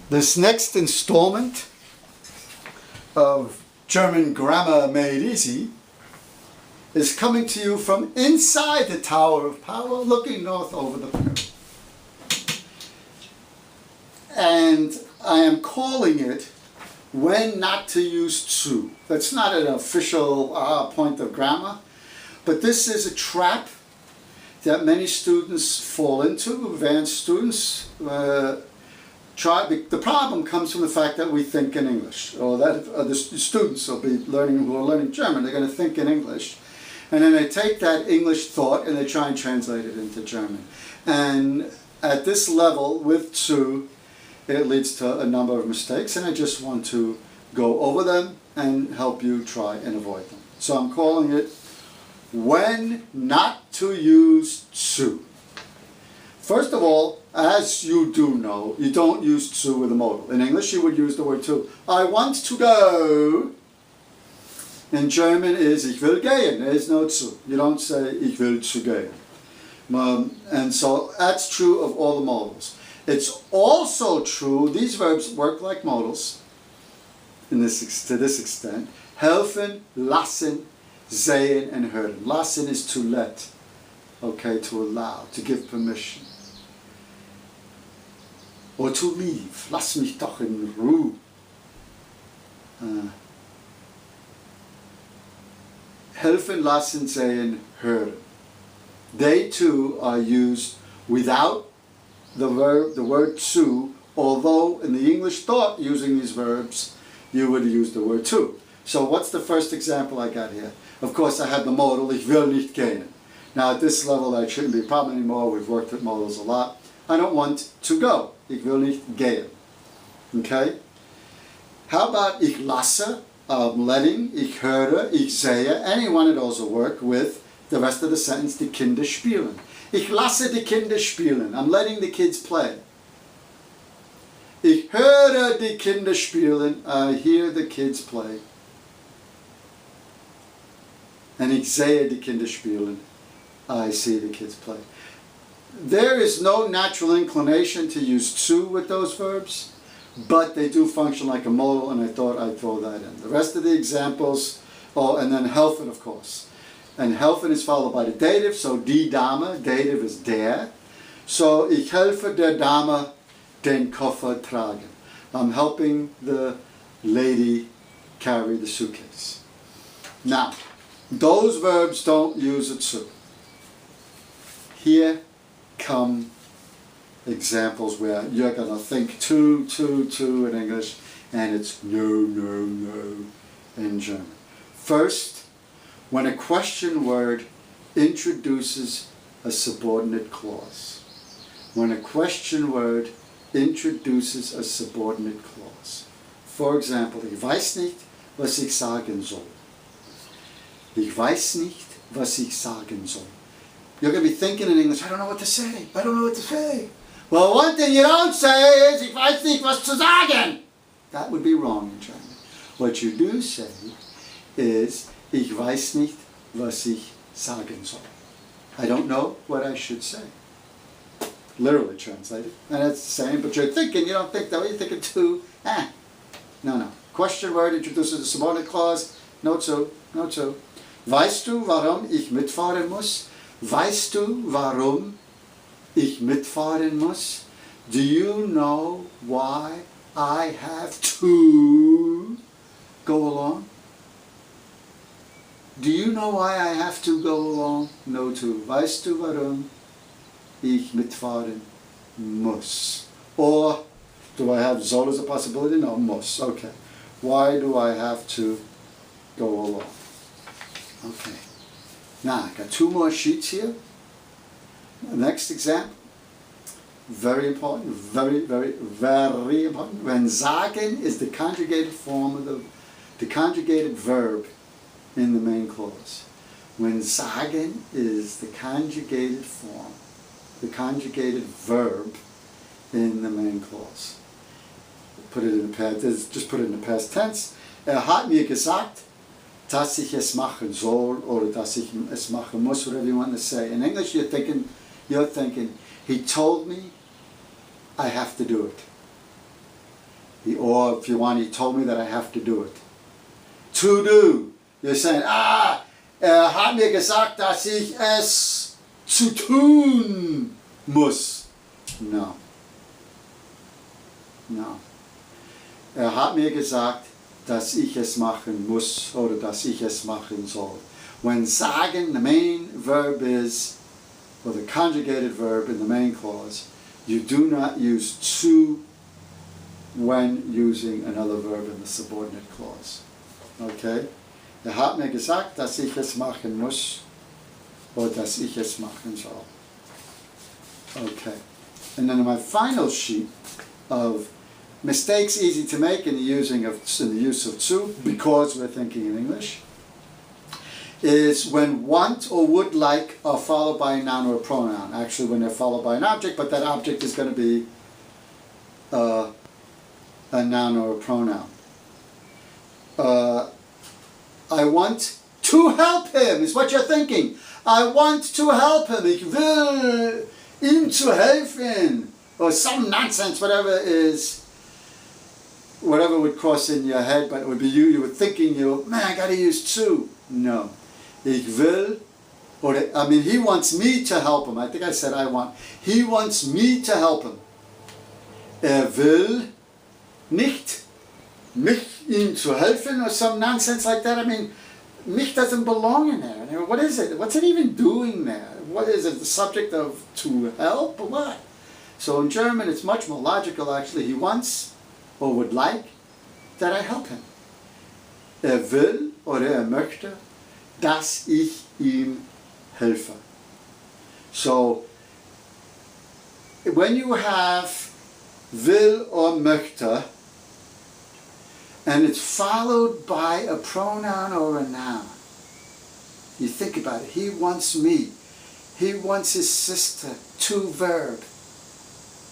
This next installment of German Grammar Made Easy is coming to you from inside the Tower of Power, looking north over the pyramid. And I am calling it When Not to Use zu. That's not an official point of grammar, but this is a trap that many students fall into, advanced students. The problem comes from the fact that we think in English, or that the students will be learning, who are learning German, they're going to think in English, and then they take that English thought and they try and translate it into German. And at this level, with zu, it leads to a number of mistakes, and I just want to go over them and help you try and avoid them. So I'm calling it When Not to Use zu. First of all, as you do know, you don't use zu with a modal. In English, you would use the word to. I want to go. In German is ich will gehen. There is no zu. You don't say ich will zu gehen. And so that's true of all the modals. It's also true, these verbs work like modals to this extent. Helfen, lassen, sehen, and hören. Lassen is to let, okay, to allow, to give permission. Or to leave. Lass mich doch in Ruhe. Helfen, lassen, sehen, hören. They too are used without the word zu, although in the English thought using these verbs, you would use the word to. So what's the first example I got here? Of course I have the modal, ich will nicht gehen. Now at this level that shouldn't be a problem anymore, we've worked with modals a lot. I don't want to go, ich will nicht gehen. Okay? How about ich lasse, letting, ich höre, ich sehe, any one of those will work with the rest of the sentence, die Kinder spielen. Ich lasse die Kinder spielen. I'm letting the kids play. Ich höre die Kinder spielen. I hear the kids play. And ich sehe die Kinder spielen. I see the kids play. There is no natural inclination to use zu with those verbs, but they do function like a modal, and I thought I'd throw that in. The rest of the examples, and then helfen, of course. And helfen is followed by the dative, so die Dame, dative is der. So ich helfe der Dame den Koffer tragen. I'm helping the lady carry the suitcase. Now, those verbs don't use a zu. Here come examples where you're going to think to in English, and it's no in German. First, when a question word introduces a subordinate clause. When a question word introduces a subordinate clause. For example, ich weiß nicht, was ich sagen soll. Ich weiß nicht, was ich sagen soll. You're going to be thinking in English, I don't know what to say. I don't know what to say. Well, one thing you don't say is, ich weiß nicht, was zu sagen. That would be wrong in German. What you do say is, ich weiß nicht, was ich sagen soll. I don't know what I should say. Literally translated. And it's the same, but you're thinking, you don't think that way, you're thinking to, No. Question word introduces a subordinate clause. No zu. Weißt du, warum ich mitfahren muss? Weißt du, warum ich mitfahren muss? Do you know why I have to go along? Do you know why I have to go along? No to. Weißt du, warum ich mitfahren muss? Or do I have soll as a possibility? No, muss. Okay. Why do I have to go along? Okay. Now, I got two more sheets here. The next example. Very important. Very important. When sagen is the conjugated form of the conjugated verb in the main clause. When sagen is the conjugated form, the conjugated verb in the main clause. Put it in the past, just put it in the past tense. Hat mir gesagt, dass ich es machen soll, or dass ich es machen muss, whatever you want to say. In English you're thinking, he told me I have to do it. Or if you want, he told me that I have to do it. To do. You're saying, hat mir gesagt, dass ich es zu tun muss. No. No. Hat mir gesagt, dass ich es machen muss oder dass ich es machen soll. When sagen, the main verb is, or the conjugated verb in the main clause, you do not use to when using another verb in the subordinate clause. Okay? Hat mir gesagt, dass ich es machen muss oder dass ich es machen soll. Okay. And then my final sheet of mistakes easy to make in the use of zu, because we're thinking in English, is when want or would like are followed by a noun or a pronoun. Actually, when they're followed by an object, but that object is going to be a noun or a pronoun. I want to help him is what you're thinking. I want to help him. Ich will ihm zu helfen. Or some nonsense, whatever would cross in your head, but it would be you were thinking, man, I got to use to. No. Ich will, he wants me to help him. I think I said I want. He wants me to help him. Will nicht mich ihm zu helfen or some nonsense like that. Mich doesn't belong in there. What is it? What's it even doing there? What is it? The subject of to help or what? So in German it's much more logical actually. He wants or would like that I help him. Will oder möchte, dass ich ihm helfe. So when you have will or möchte and it's followed by a pronoun or a noun, you think about it. He wants me. He wants his sister, to verb.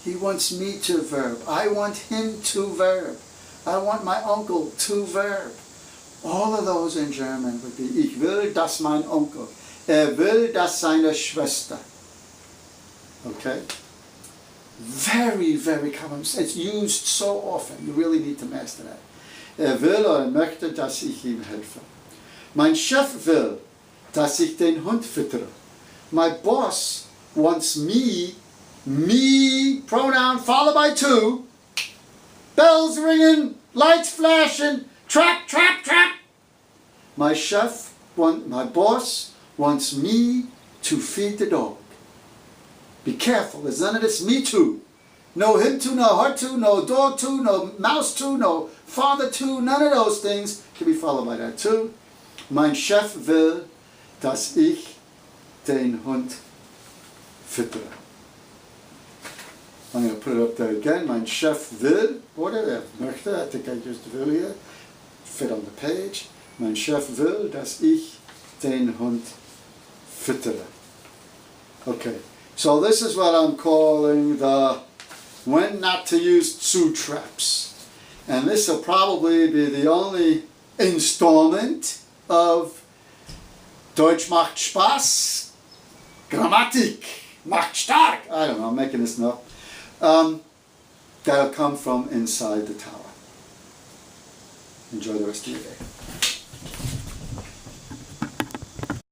He wants me to verb. I want him to verb. I want my uncle to verb. All of those in German would be, ich will, dass mein Onkel. Will, dass seine Schwester. Okay? Very, very common. It's used so often. You really need to master that. Will oder möchte, dass ich ihm helfe. Mein Chef will, dass ich den Hund füttere. My boss wants me, pronoun followed by to, bells ringing, lights flashing, trap, trap, trap. My boss wants me to feed the dog. Be careful, there's none of this me too. No him to, no her to, no dog to, no mouse to, no father to, none of those things can be followed by that too. Mein Chef will, dass ich den Hund füttere. I'm going to put it up there again. Mein Chef will, oder möchte, I think I used will here, fit on the page. Mein Chef will, dass ich den Hund füttere. Okay, so this is what I'm calling the when not to use zu traps. And this will probably be the only installment of Deutsch macht Spaß, Grammatik macht stark. I don't know, I'm making this up. That'll come from inside the tower. Enjoy the rest of your day.